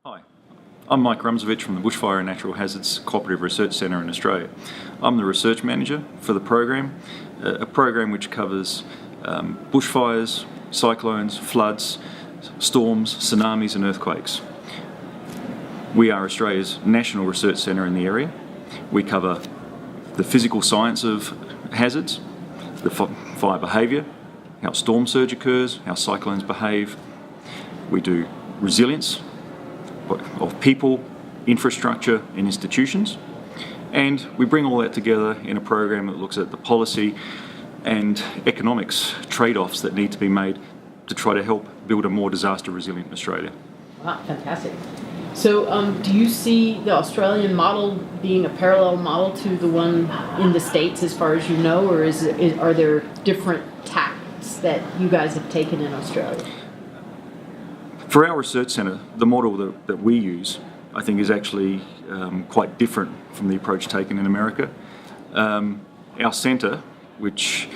Hi, I'm Micheal Rumsewicz from the Bushfire and Natural Hazards Cooperative Research Centre in Australia. I'm the research manager for the program, a program which covers bushfires, cyclones, floods, storms, tsunamis and earthquakes. We are Australia's national research centre in the area. We cover the physical science of hazards, the fire behaviour, how storm surge occurs, how cyclones behave. We do resilience of people, infrastructure and institutions, and we bring all that together in a program that looks at the policy and economics trade-offs that need to be made to try to help build a more disaster resilient Australia. Wow, fantastic. So do you see the Australian model being a parallel model to the one in the States as far as you know, or are there different tactics that you guys have taken in Australia? For our research centre, the model that we use, I think, is actually quite different from the approach taken in America. Our centre, which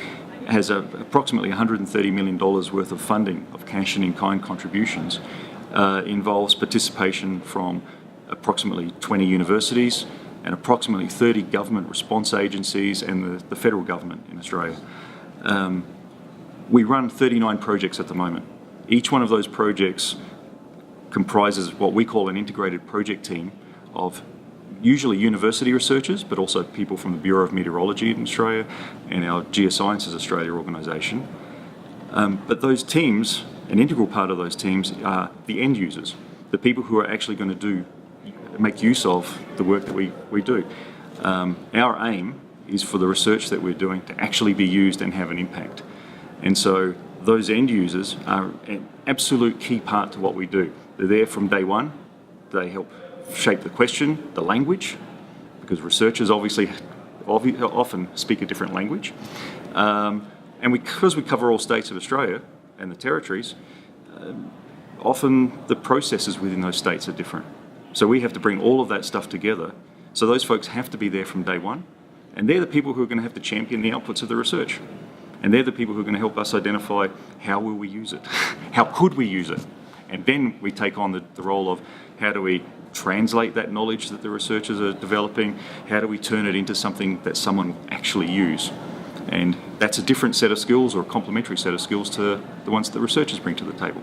has approximately $130 million worth of funding of cash and in-kind contributions, involves participation from approximately 20 universities and approximately 30 government response agencies and the federal government in Australia. We run 39 projects at the moment. Each one of those projects comprises what we call an integrated project team of usually university researchers, but also people from the Bureau of Meteorology in Australia and our Geosciences Australia organisation. But those teams, an integral part of those teams, are the end users, the people who are actually going to make use of the work that we do. Our aim is for the research that we're doing to actually be used and have an impact. And so those end users are an absolute key part to what we do. They're there from day one. They help shape the question, the language, because researchers obviously often speak a different language. And because we cover all states of Australia and the territories, often the processes within those states are different. So we have to bring all of that stuff together. So those folks have to be there from day one. And they're the people who are going to have to champion the outputs of the research. And they're the people who are going to help us identify how will we use it, how could we use it. And then we take on the role of how do we translate that knowledge that the researchers are developing, how do we turn it into something that someone will actually use. And that's a different set of skills or a complementary set of skills to the ones that researchers bring to the table.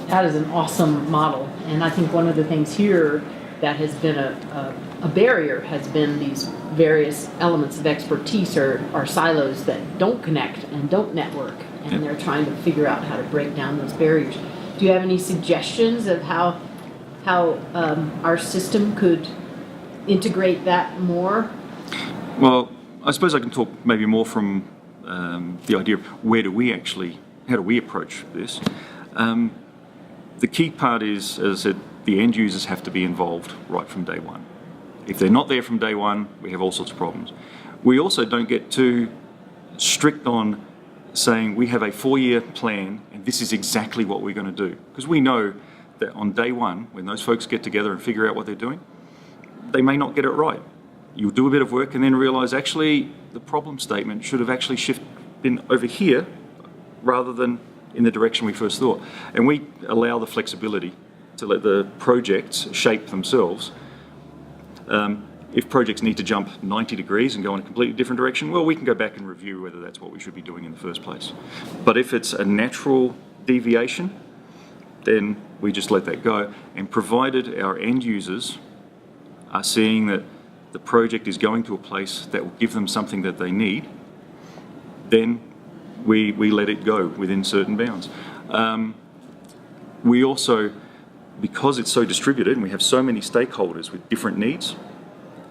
That is an awesome model. And I think one of the things here that has been a barrier has been these various elements of expertise or silos that don't connect and don't network. And they're trying to figure out how to break down those barriers. Do you have any suggestions of how our system could integrate that more? Well, I suppose I can talk maybe more from the idea of how do we approach this? The key part is, as I said, the end users have to be involved right from day one. If they're not there from day one, we have all sorts of problems. We also don't get too strict on saying we have a 4-year plan and this is exactly what we're going to do. Because we know that on day one, when those folks get together and figure out what they're doing, they may not get it right. You'll do a bit of work and then realise actually the problem statement should have actually been over here rather than in the direction we first thought. And we allow the flexibility to let the projects shape themselves. If projects need to jump 90 degrees and go in a completely different direction, well, we can go back and review whether that's what we should be doing in the first place. But if it's a natural deviation, then we just let that go. And provided our end users are seeing that the project is going to a place that will give them something that they need, then we let it go within certain bounds. We also, because it's so distributed and we have so many stakeholders with different needs,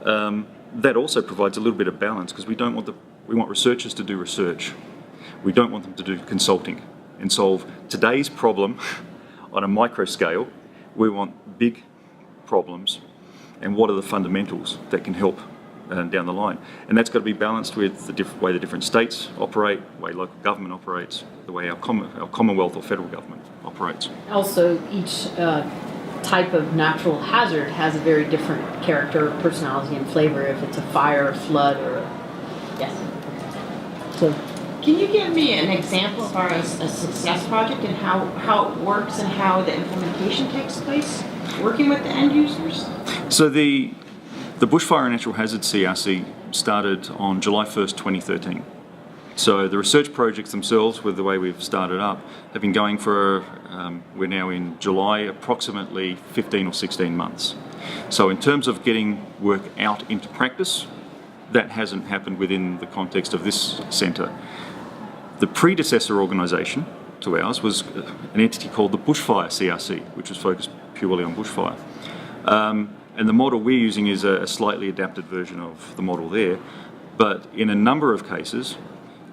that also provides a little bit of balance, because we want researchers to do research. We don't want them to do consulting and solve today's problem on a micro scale. We want big problems and what are the fundamentals that can help down the line. And that's got to be balanced with the way the different states operate, the way local government operates, the way our Commonwealth or federal government operates. Also, each type of natural hazard has a very different character, personality, and flavor. If it's a fire, a flood, or yes. So, can you give me an example of a success project and how it works and how the implementation takes place? working with the end users? So the Bushfire and Natural Hazard CRC started on July 1st, 2013. So the research projects themselves, with the way we've started up, have been going for, we're now in July, approximately 15 or 16 months. So in terms of getting work out into practice, that hasn't happened within the context of this centre. The predecessor organisation to ours was an entity called the Bushfire CRC, which was focused purely on bushfire. And the model we're using is a slightly adapted version of the model there, but in a number of cases,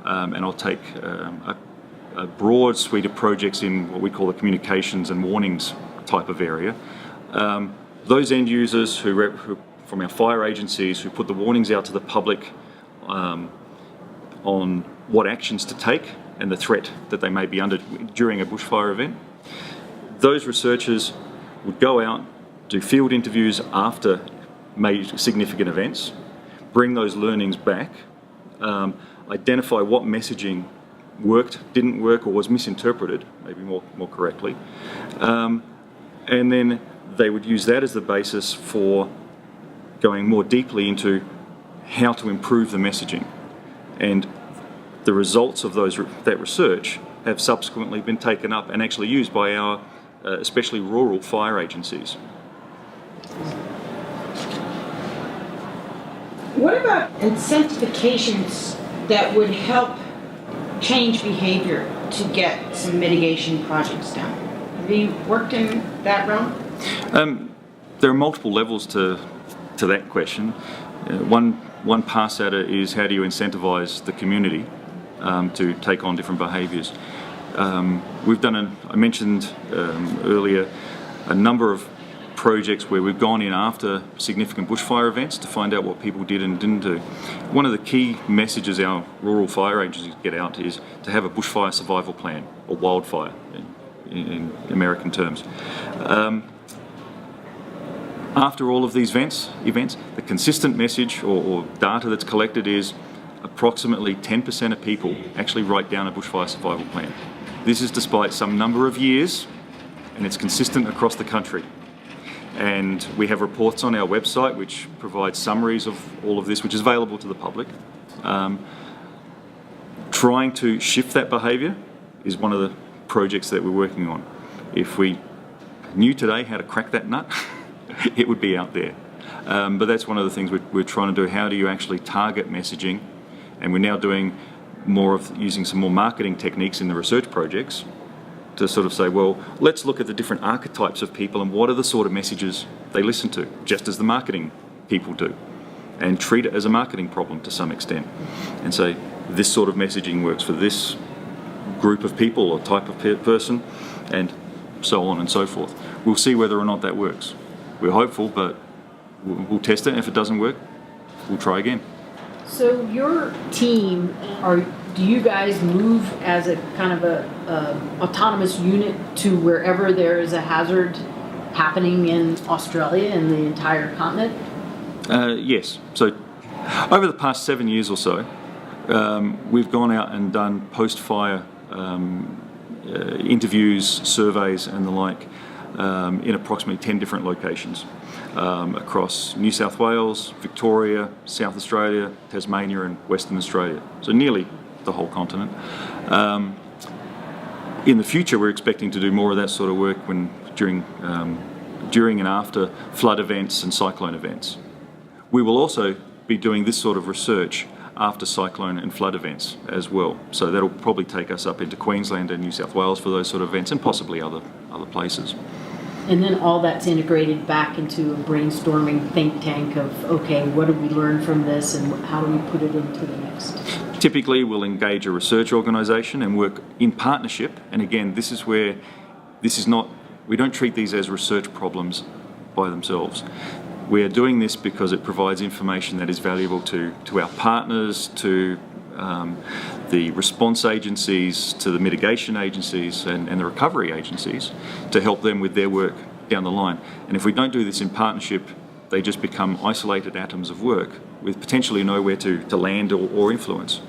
and I'll take a broad suite of projects in what we call the communications and warnings type of area. Those end users who from our fire agencies who put the warnings out to the public on what actions to take and the threat that they may be under during a bushfire event, those researchers would go out, do field interviews after major significant events, bring those learnings back, identify what messaging worked, didn't work, or was misinterpreted, maybe more correctly, and then they would use that as the basis for going more deeply into how to improve the messaging. And the results of that research have subsequently been taken up and actually used by our especially rural fire agencies. What about incentivizations that would help change behavior to get some mitigation projects done? Have you worked in that realm? There are multiple levels to that question. One pass at it is how do you incentivise the community to take on different behaviours. We've done, I mentioned earlier, a number of projects where we've gone in after significant bushfire events to find out what people did and didn't do. One of the key messages our rural fire agencies get out is to have a bushfire survival plan, or wildfire in American terms. After all of these events, the consistent message or data that's collected is approximately 10% of people actually write down a bushfire survival plan. This is despite some number of years, and it's consistent across the country. And we have reports on our website which provide summaries of all of this, which is available to the public. Trying to shift that behaviour is one of the projects that we're working on. If we knew today how to crack that nut, it would be out there. But that's one of the things we're trying to do. How do you actually target messaging? And we're now doing more of using some more marketing techniques in the research projects to sort of say, well, let's look at the different archetypes of people and what are the sort of messages they listen to, just as the marketing people do, and treat it as a marketing problem to some extent. And say, this sort of messaging works for this group of people or type of person, and so on and so forth. We'll see whether or not that works. We're hopeful, but we'll test it, and if it doesn't work, we'll try again. So your team, do you guys move as a kind of a autonomous unit to wherever there is a hazard happening in Australia and the entire continent? Yes. So over the past 7 years or so, we've gone out and done post-fire interviews, surveys and the like in approximately 10 different locations across New South Wales, Victoria, South Australia, Tasmania and Western Australia. So nearly the whole continent. In the future, we're expecting to do more of that sort of work during and after flood events and cyclone events. We will also be doing this sort of research after cyclone and flood events as well. So that'll probably take us up into Queensland and New South Wales for those sort of events, and possibly other places. And then all that's integrated back into a brainstorming think tank of, okay, what did we learn from this and how do we put it into the next? Typically, we'll engage a research organisation and work in partnership. And again, this is where we don't treat these as research problems by themselves. We are doing this because it provides information that is valuable to our partners, to the response agencies, to the mitigation agencies and the recovery agencies, to help them with their work down the line. And if we don't do this in partnership, they just become isolated atoms of work with potentially nowhere to land or influence.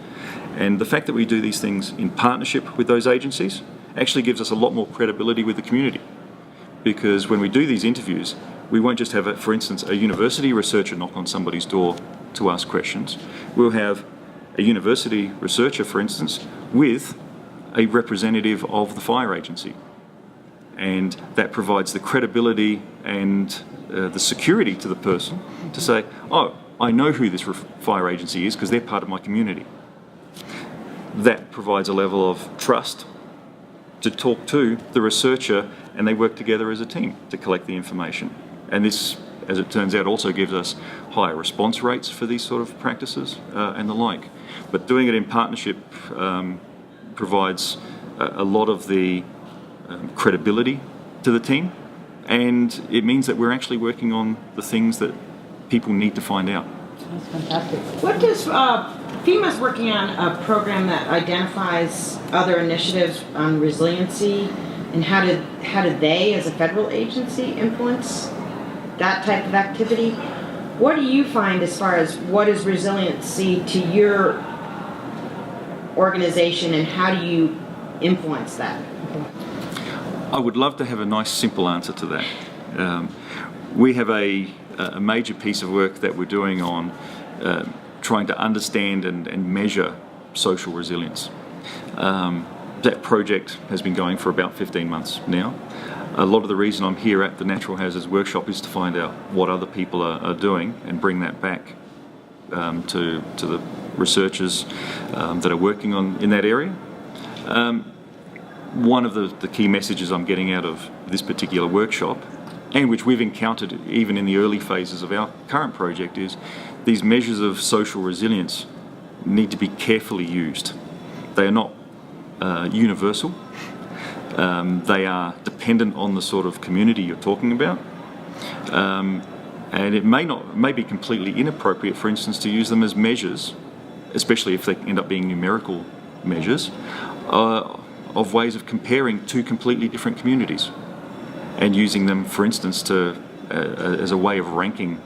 And the fact that we do these things in partnership with those agencies actually gives us a lot more credibility with the community. because when we do these interviews, we won't just have, for instance, a university researcher knock on somebody's door to ask questions. We'll have a university researcher, for instance, with a representative of the fire agency. And that provides the credibility and the security to the person to say, oh, I know who this fire agency is because they're part of my community. That provides a level of trust to talk to the researcher, and they work together as a team to collect the information. And this, as it turns out, also gives us higher response rates for these sort of practices and the like. But doing it in partnership provides a lot of the credibility to the team, and it means that we're actually working on the things that people need to find out. That's fantastic. What does FEMA's working on a program that identifies other initiatives on resiliency, and how do they, as a federal agency, influence that type of activity? What do you find as far as what is resiliency to your organization, and how do you influence that? I would love to have a nice, simple answer to that. We have a major piece of work that we're doing on trying to understand and measure social resilience. That project has been going for about 15 months now. A lot of the reason I'm here at the Natural Hazards Workshop is to find out what other people are doing and bring that back to the researchers that are working in that area. One of the key messages I'm getting out of this particular workshop, and which we've encountered even in the early phases of our current project, is these measures of social resilience need to be carefully used. They are not universal. They are dependent on the sort of community you're talking about. And it may be completely inappropriate, for instance, to use them as measures, especially if they end up being numerical measures, of ways of comparing two completely different communities and using them, for instance, as a way of ranking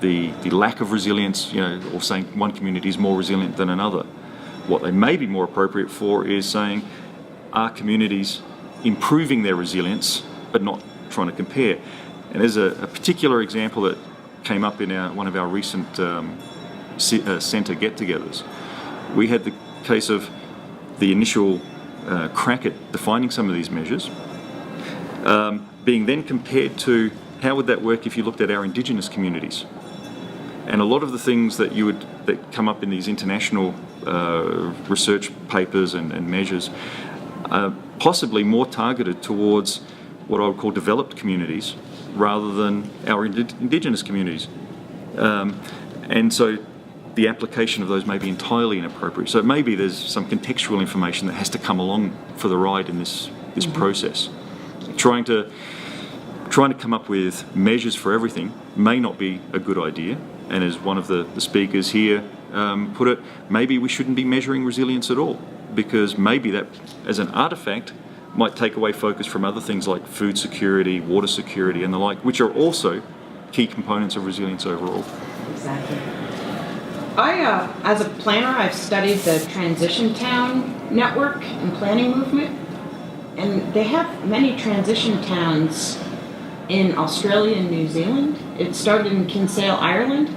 the lack of resilience, or saying one community is more resilient than another. What they may be more appropriate for is saying, are communities improving their resilience but not trying to compare? And there's a particular example that came up in one of our recent centre get-togethers. We had the case of the initial crack at defining some of these measures, being then compared to how would that work if you looked at our Indigenous communities. And a lot of the things that come up in these international research papers and measures are possibly more targeted towards what I would call developed communities rather than our Indigenous communities. And so the application of those may be entirely inappropriate. So maybe there's some contextual information that has to come along for the ride in this process. Trying to come up with measures for everything may not be a good idea. And as one of the speakers here put it, maybe we shouldn't be measuring resilience at all, because maybe that, as an artifact, might take away focus from other things like food security, water security, and the like, which are also key components of resilience overall. Exactly. As a planner, I've studied the Transition Town Network and planning movement, and they have many transition towns in Australia and New Zealand. It started in Kinsale, Ireland.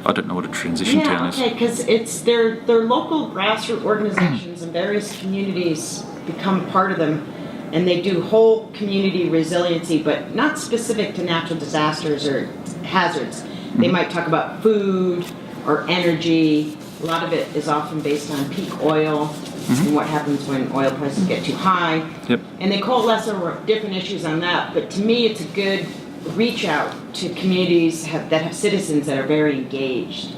I don't know what a transition town is. Yeah, okay, because they're local grassroots organizations, and various communities become part of them, and they do whole community resiliency, but not specific to natural disasters or hazards. They might talk about food or energy. A lot of it is often based on peak oil and what happens when oil prices get too high. Yep. And they coalesce over different issues on that, but to me it's a good reach out to communities that have citizens that are very engaged.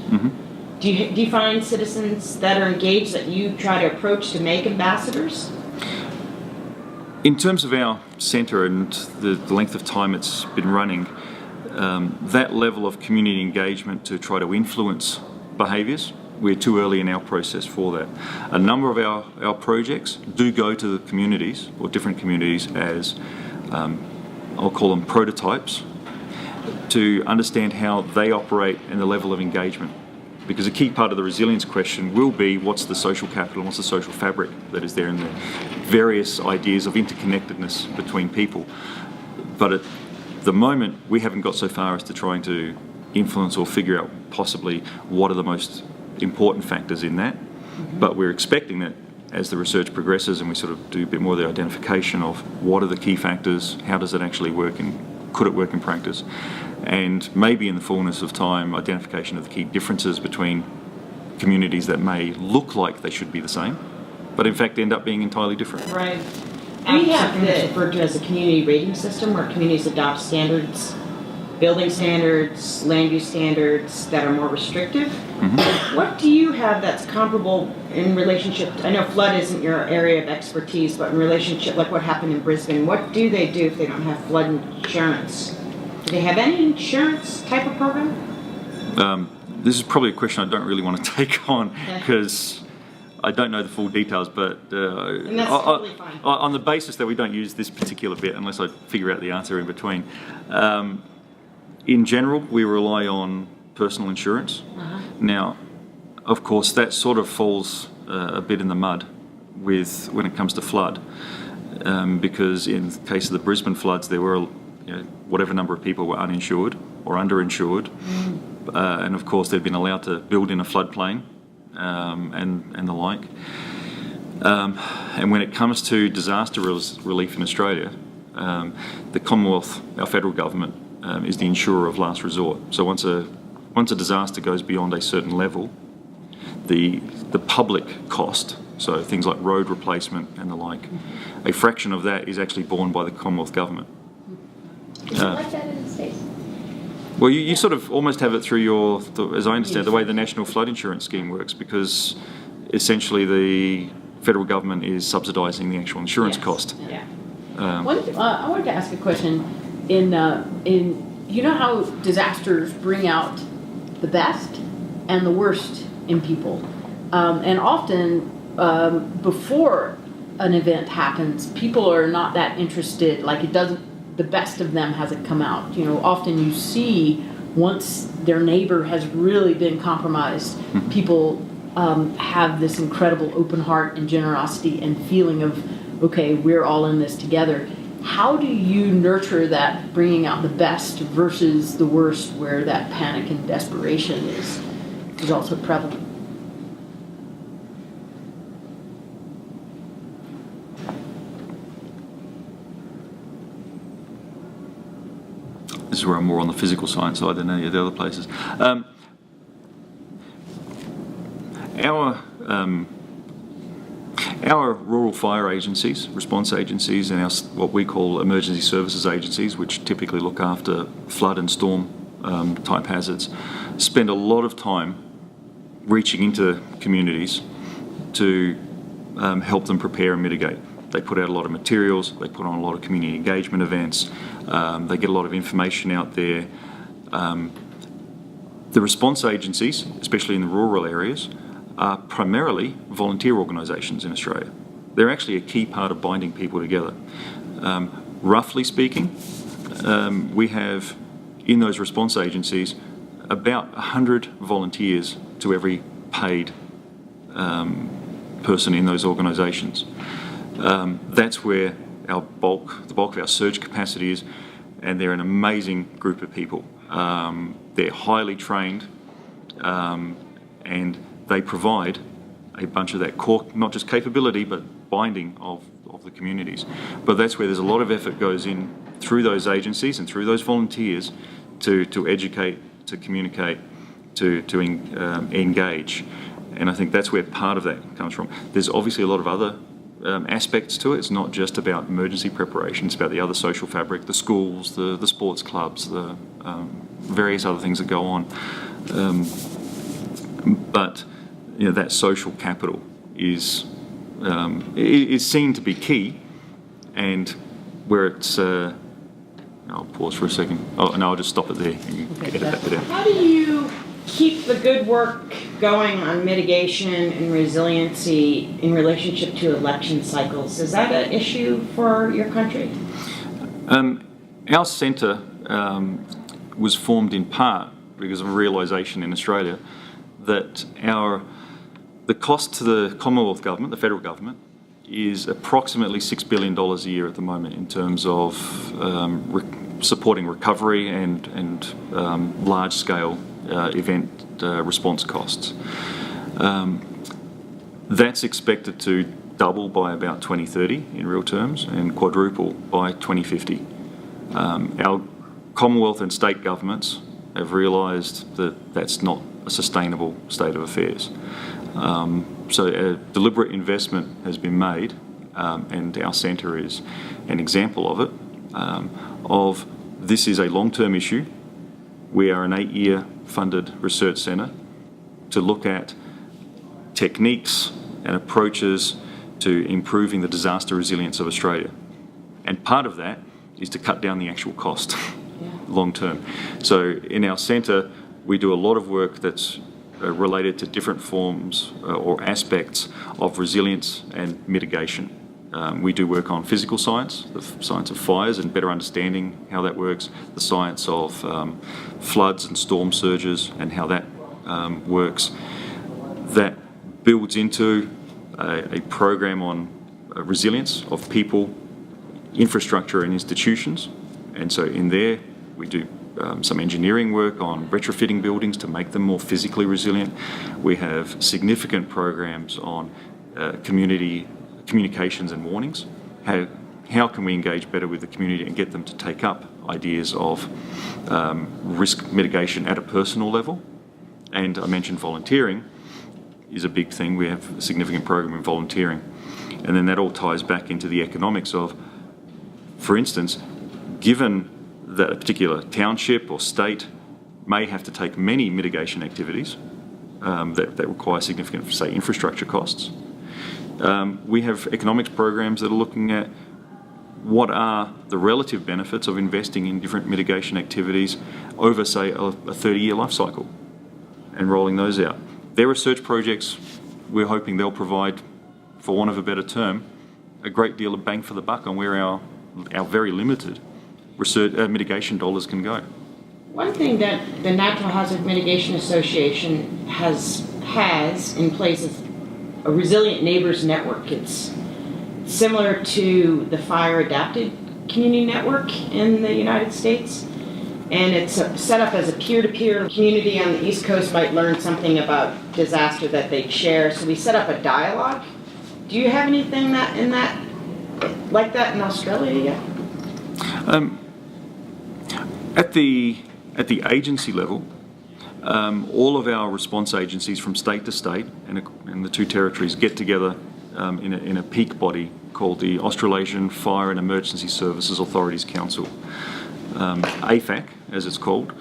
Do you find citizens that are engaged that you try to approach to make ambassadors? In terms of our centre and the length of time it's been running, that level of community engagement to try to influence behaviours, we're too early in our process for that. A number of our projects do go to the communities, or different communities, as I'll call them prototypes, to understand how they operate and the level of engagement. Because a key part of the resilience question will be what's the social capital, what's the social fabric that is there, and the various ideas of interconnectedness between people. But at the moment, we haven't got so far as to trying to influence or figure out possibly what are the most important factors in that. But we're expecting that as the research progresses and we sort of do a bit more of the identification of what are the key factors, how does it actually work, and could it work in practice, and maybe in the fullness of time, identification of the key differences between communities that may look like they should be the same, but in fact end up being entirely different. Right. We have something that's referred to as a community rating system where communities adopt standards, building standards, land use standards that are more restrictive. What do you have that's comparable in relationship to, I know flood isn't your area of expertise, but in relationship, like what happened in Brisbane, what do they do if they don't have flood insurance? Do they have any insurance type of program? This is probably a question I don't really want to take on because I don't know the full details, but and that's totally fine. On the basis that we don't use this particular bit unless I figure out the answer in between. In general, we rely on personal insurance. Now, of course, that sort of falls a bit in the mud when it comes to flood, because in the case of the Brisbane floods, there were whatever number of people were uninsured or underinsured, and of course they'd been allowed to build in a floodplain and the like. And when it comes to disaster relief in Australia, the Commonwealth, our federal government, is the insurer of last resort. So once a disaster goes beyond a certain level, the public cost, so things like road replacement and the like, a fraction of that is actually borne by the Commonwealth government. Is it like that in the States? Well, you sort of almost have it through as I understand, the way the National Flood Insurance Scheme works, because essentially the federal government is subsidising the actual insurance cost. Yeah. I wanted to ask a question. In you know how disasters bring out the best and the worst in people, and often before an event happens, people are not that interested. Like the best of them hasn't come out. Often you see once their neighbor has really been compromised, people have this incredible open heart and generosity and feeling of, okay, we're all in this together. How do you nurture that bringing out the best versus the worst, where that panic and desperation is also prevalent? This is where I'm more on the physical science side than any of the other places. Our rural fire agencies, response agencies, and our what we call emergency services agencies, which typically look after flood and storm type hazards, spend a lot of time reaching into communities to help them prepare and mitigate. They put out a lot of materials, they put on a lot of community engagement events, they get a lot of information out there. The response agencies, especially in the rural areas, are primarily volunteer organisations in Australia. They're actually a key part of binding people together. Roughly speaking, we have in those response agencies about 100 volunteers to every paid person in those organisations. That's where the bulk of our surge capacity is, and they're an amazing group of people. They're highly trained, and they provide a bunch of that core, not just capability, but binding of the communities. But that's where there's a lot of effort goes in through those agencies and through those volunteers to educate, to communicate, to engage. And I think that's where part of that comes from. There's obviously a lot of other aspects to it. It's not just about emergency preparation, it's about the other social fabric, the schools, the sports clubs, the various other things that go on. But that social capital is seen to be key, and where it's I'll pause for a second. Oh no, I'll just stop it there. You can edit that bit out. How do you keep the good work going on mitigation and resiliency in relationship to election cycles? Is that an issue for your country? Our centre was formed in part because of a realisation in Australia that the cost to the Commonwealth government, the federal government, is approximately $6 billion a year at the moment in terms of supporting recovery and large-scale event response costs. That's expected to double by about 2030 in real terms and quadruple by 2050. Our Commonwealth and state governments have realised that that's not a sustainable state of affairs. So a deliberate investment has been made, and our centre is an example of it, this is a long-term issue. We are an 8-year funded research centre to look at techniques and approaches to improving the disaster resilience of Australia. And part of that is to cut down the actual cost long term. So in our centre, we do a lot of work that's related to different forms or aspects of resilience and mitigation. We do work on physical science, the science of fires and better understanding how that works, the science of floods and storm surges and how that works. That builds into a program on resilience of people, infrastructure and institutions. And so in there, we do some engineering work on retrofitting buildings to make them more physically resilient. We have significant programs on community communications and warnings. How can we engage better with the community and get them to take up ideas of risk mitigation at a personal level? And I mentioned volunteering is a big thing. We have a significant program in volunteering. And then that all ties back into the economics of, for instance, given that a particular township or state may have to take many mitigation activities that require significant, say, infrastructure costs, we have economics programs that are looking at what are the relative benefits of investing in different mitigation activities over, say, a 30-year life cycle and rolling those out. Their research projects, we're hoping they'll provide, for want of a better term, a great deal of bang for the buck on where our very limited research mitigation dollars can go. One thing that the Natural Hazard Mitigation Association has in place is a Resilient Neighbors Network. It's similar to the Fire Adapted Community Network in the United States. And it's set up as a peer-to-peer community on the East Coast might learn something about disaster that they share. So we set up a dialogue. Do you have anything like that in Australia yet? At the agency level, all of our response agencies from state to state and the two territories get together in a peak body called the Australasian Fire and Emergency Services Authorities Council. AFAC, as it's called,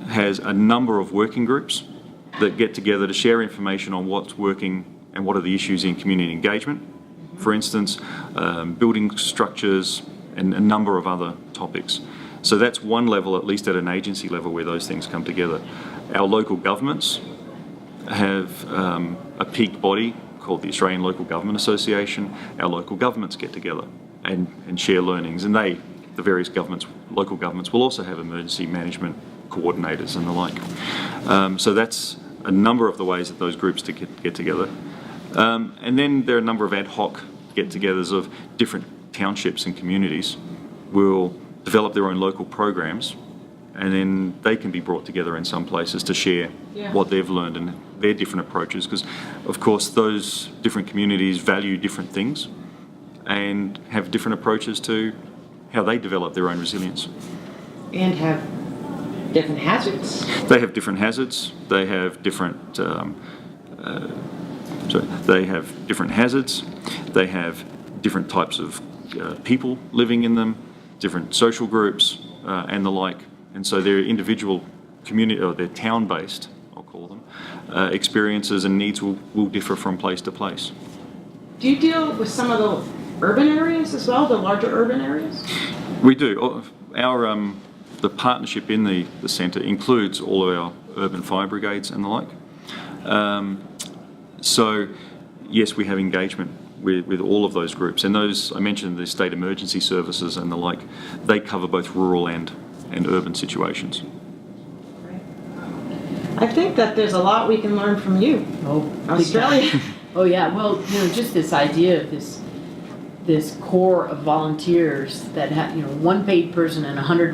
has a number of working groups that get together to share information on what's working and what are the issues in community engagement. For instance, building structures and a number of other topics. So that's one level, at least at an agency level, where those things come together. Our local governments have a peak body called the Australian Local Government Association. Our local governments get together and share learnings, and the various local governments will also have emergency management coordinators and the like. So that's a number of the ways that those groups get together. And then there are a number of ad hoc get-togethers of different townships and communities will develop their own local programs, and then they can be brought together in some places to share what they've learned and their different approaches, because of course those different communities value different things and have different approaches to how they develop their own resilience. And have different hazards? They have different hazards. They have different They have different types of people living in them, different social groups, and the like. And so their individual community, or their town-based, I'll call them, experiences and needs will differ from place to place. Do you deal with some of the urban areas as well, the larger urban areas? We do. The partnership in the centre includes all of our urban fire brigades and the like. So, yes, we have engagement with all of those groups. And those, I mentioned the state emergency services and the like, they cover both rural and urban situations. I think that there's a lot we can learn from you. Oh, Australia. Oh yeah, well, just this idea of this core of volunteers that have, one paid person and 100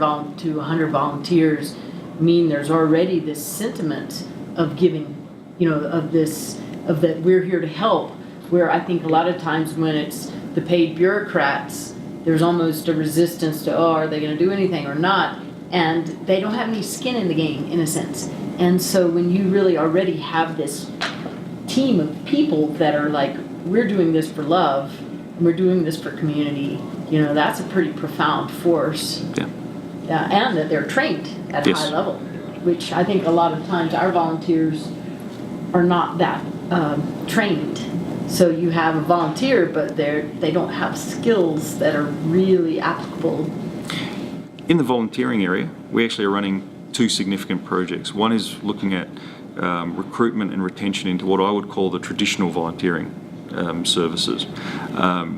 volunteers mean there's already this sentiment of giving, of that we're here to help, where I think a lot of times when it's the paid bureaucrats, there's almost a resistance to, are they going to do anything or not? And they don't have any skin in the game, in a sense. And so when you really already have this team of people that are like, we're doing this for love, and we're doing this for community, that's a pretty profound force. Yeah. And that they're trained at a high level, which I think a lot of times our volunteers are not that trained. So you have a volunteer, but they don't have skills that are really applicable. In the volunteering area, we actually are running two significant projects. One is looking at recruitment and retention into what I would call the traditional volunteering services,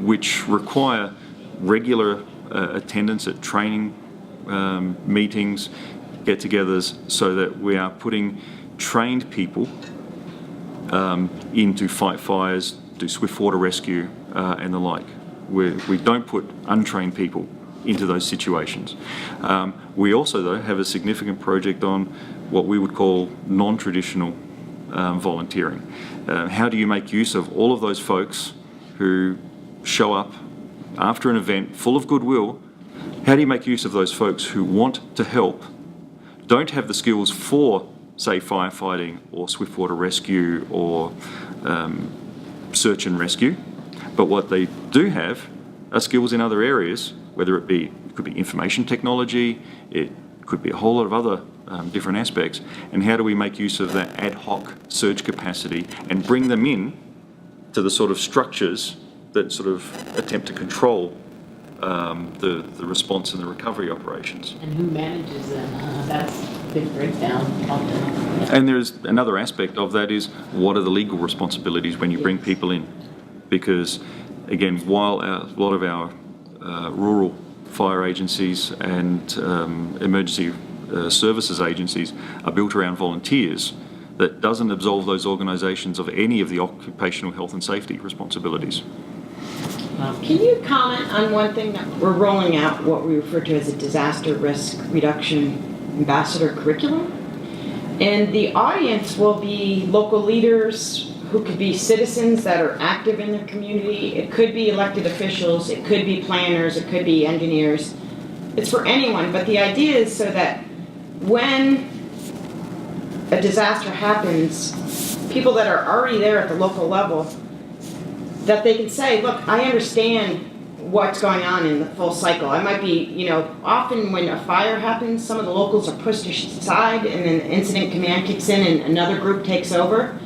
which require regular attendance at training meetings, get-togethers, so that we are putting trained people in to fight fires, do swift water rescue, and the like. We don't put untrained people into those situations. We also, though, have a significant project on what we would call non-traditional volunteering. How do you make use of all of those folks who show up after an event full of goodwill? How do you make use of those folks who want to help, don't have the skills for, say, firefighting or swift water rescue or search and rescue, but what they do have are skills in other areas, whether it could be information technology, it could be a whole lot of other different aspects, and how do we make use of that ad hoc surge capacity and bring them in to the sort of structures that sort of attempt to control the response and the recovery operations. And who manages them? That's a big breakdown often. And there's another aspect of that is, what are the legal responsibilities when you bring people in? Because, again, while a lot of our rural fire agencies and emergency services agencies are built around volunteers, that doesn't absolve those organisations of any of the occupational health and safety responsibilities. Can you comment on one thing that we're rolling out, what we refer to as a disaster risk reduction ambassador curriculum? And the audience will be local leaders who could be citizens that are active in their community. It could be elected officials, it could be planners, it could be engineers. It's for anyone, but the idea is so that when a disaster happens, people that are already there at the local level, that they can say, look, I understand what's going on in the full cycle. I might be, often when a fire happens, some of the locals are pushed aside and then incident command kicks in and another group takes over.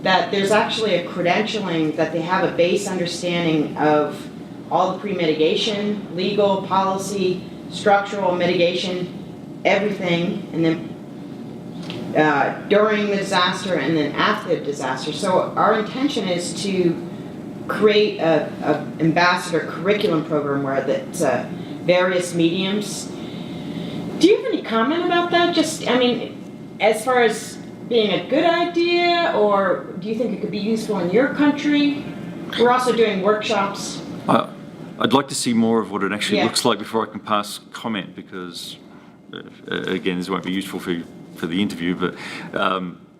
That there's actually a credentialing, that they have a base understanding of all the pre-mitigation, legal, policy, structural mitigation, everything, and then during the disaster and then after the disaster. So our intention is to create a ambassador curriculum program where that's various mediums. Do you have any comment about that? As far as being a good idea, or do you think it could be useful in your country? We're also doing workshops. I'd like to see more of what it actually looks like before I can pass comment, because again, this won't be useful for the interview, but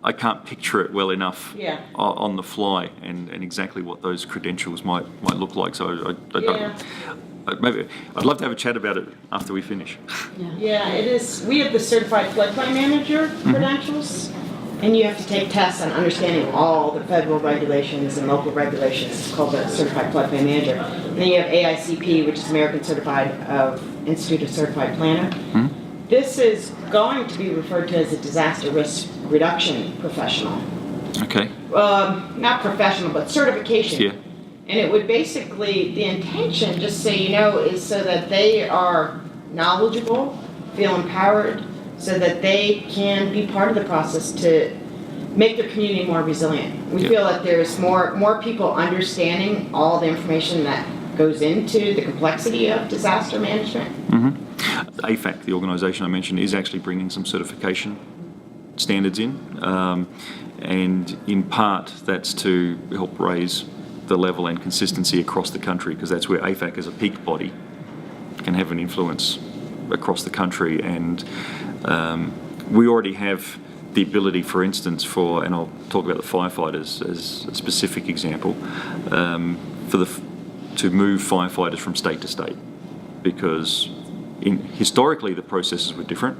I can't picture it well enough on the fly and exactly what those credentials might look like. So I don't. Maybe I'd love to have a chat about it after we finish. Yeah, it is. We have the certified floodplain manager credentials, and you have to take tests on understanding all the federal regulations and local regulations. It's called the certified floodplain manager. And then you have AICP, which is American Institute of Certified Planner. This is going to be referred to as a disaster risk reduction professional. Okay. Not professional, but certification. Yeah. And it would basically, the intention, just so you know, is so that they are knowledgeable, feel empowered, so that they can be part of the process to make their community more resilient. We feel that there's more people understanding all the information that goes into the complexity of disaster management. AFAC, the organisation I mentioned, is actually bringing some certification standards in, and in part that's to help raise the level and consistency across the country, because that's where AFAC as a peak body can have an influence across the country. And we already have the ability, for instance, and I'll talk about the firefighters as a specific example, to move firefighters from state to state, because historically the processes were different,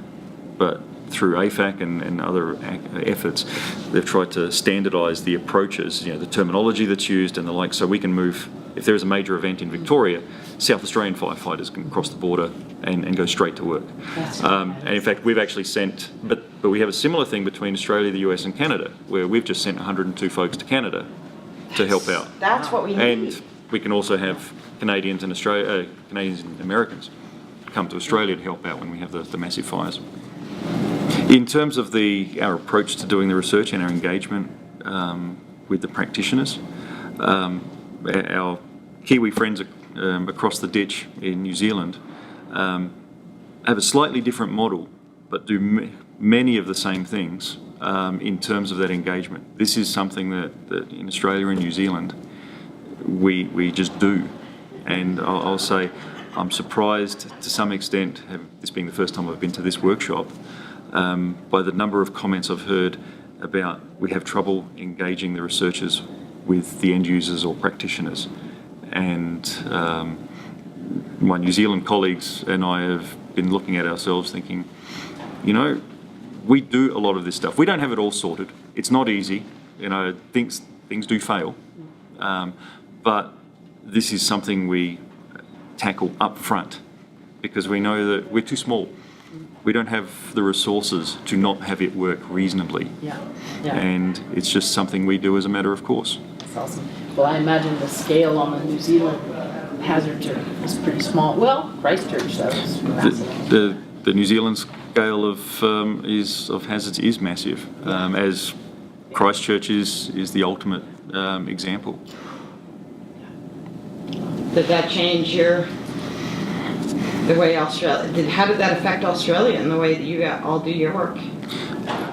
but through AFAC and other efforts, they've tried to standardise the approaches, the terminology that's used and the like, so we can move. If there is a major event in Victoria, South Australian firefighters can cross the border and go straight to work. And in fact, we've actually sent, but we have a similar thing between Australia, the US and Canada, where we've just sent 102 folks to Canada to help out. That's what we need. And we can also have Canadians and Americans come to Australia to help out when we have the massive fires. In terms of our approach to doing the research and our engagement with the practitioners, our Kiwi friends across the ditch in New Zealand have a slightly different model, but do many of the same things in terms of that engagement. This is something that in Australia and New Zealand we just do, and I'll say I'm surprised to some extent, this being the first time I've been to this workshop, by the number of comments I've heard about we have trouble engaging the researchers with the end users or practitioners. And my New Zealand colleagues and I have been looking at ourselves thinking, we do a lot of this stuff. We don't have it all sorted. It's not easy. Things do fail. But this is something we tackle up front because we know that we're too small. We don't have the resources to not have it work reasonably. Yeah. And it's just something we do as a matter of course. That's awesome. Well, I imagine the scale on the New Zealand hazards is pretty small. Well, Christchurch, that was massive. The New Zealand scale of hazards is massive, as Christchurch is the ultimate example. Did that change the way Australia? How did that affect Australia in the way that you all do your work?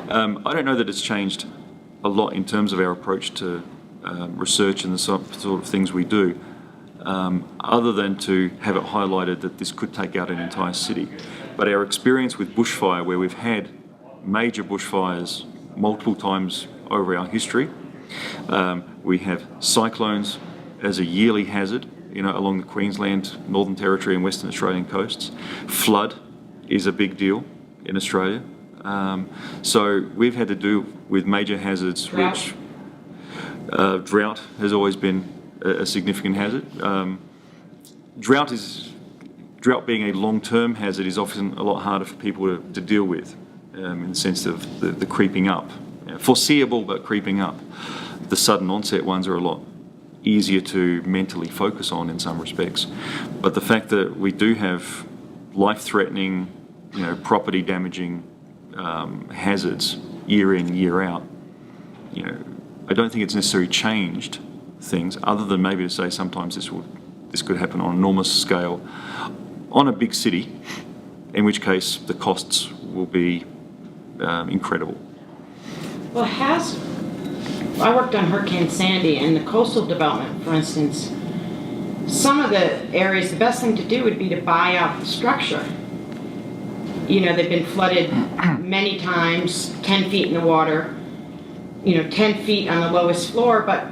I don't know that it's changed a lot in terms of our approach to research and the sort of things we do, other than to have it highlighted that this could take out an entire city. But our experience with bushfire, where we've had major bushfires multiple times over our history, we have cyclones as a yearly hazard, along the Queensland, Northern Territory and Western Australian coasts. Flood is a big deal in Australia. So we've had to do with major hazards, which drought has always been a significant hazard. Drought being a long-term hazard is often a lot harder for people to deal with, in the sense of the creeping up. Foreseeable, but creeping up. The sudden onset ones are a lot easier to mentally focus on in some respects. But the fact that we do have life-threatening, property damaging hazards year in, year out, I don't think it's necessarily changed things, other than maybe to say sometimes this could happen on an enormous scale on a big city, in which case the costs will be incredible. Well, I worked on Hurricane Sandy and the coastal development, for instance. Some of the areas, the best thing to do would be to buy out the structure. They've been flooded many times, 10 feet in the water, 10 feet on the lowest floor, but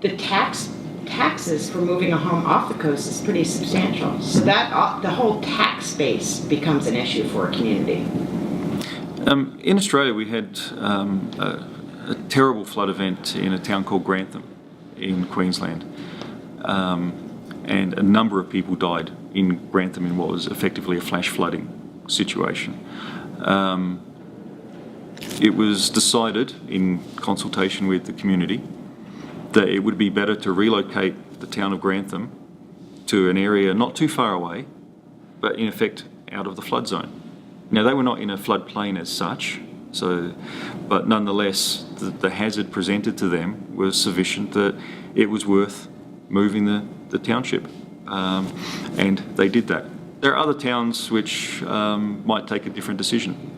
the taxes for moving a home off the coast is pretty substantial. So that the whole tax base becomes an issue for a community. In Australia, we had a terrible flood event in a town called Grantham in Queensland, and a number of people died in Grantham in what was effectively a flash flooding situation. It was decided in consultation with the community that it would be better to relocate the town of Grantham to an area not too far away, but in effect out of the flood zone. Now, they were not in a floodplain as such, but nonetheless the hazard presented to them was sufficient that it was worth moving the township, and they did that. There are other towns which might take a different decision.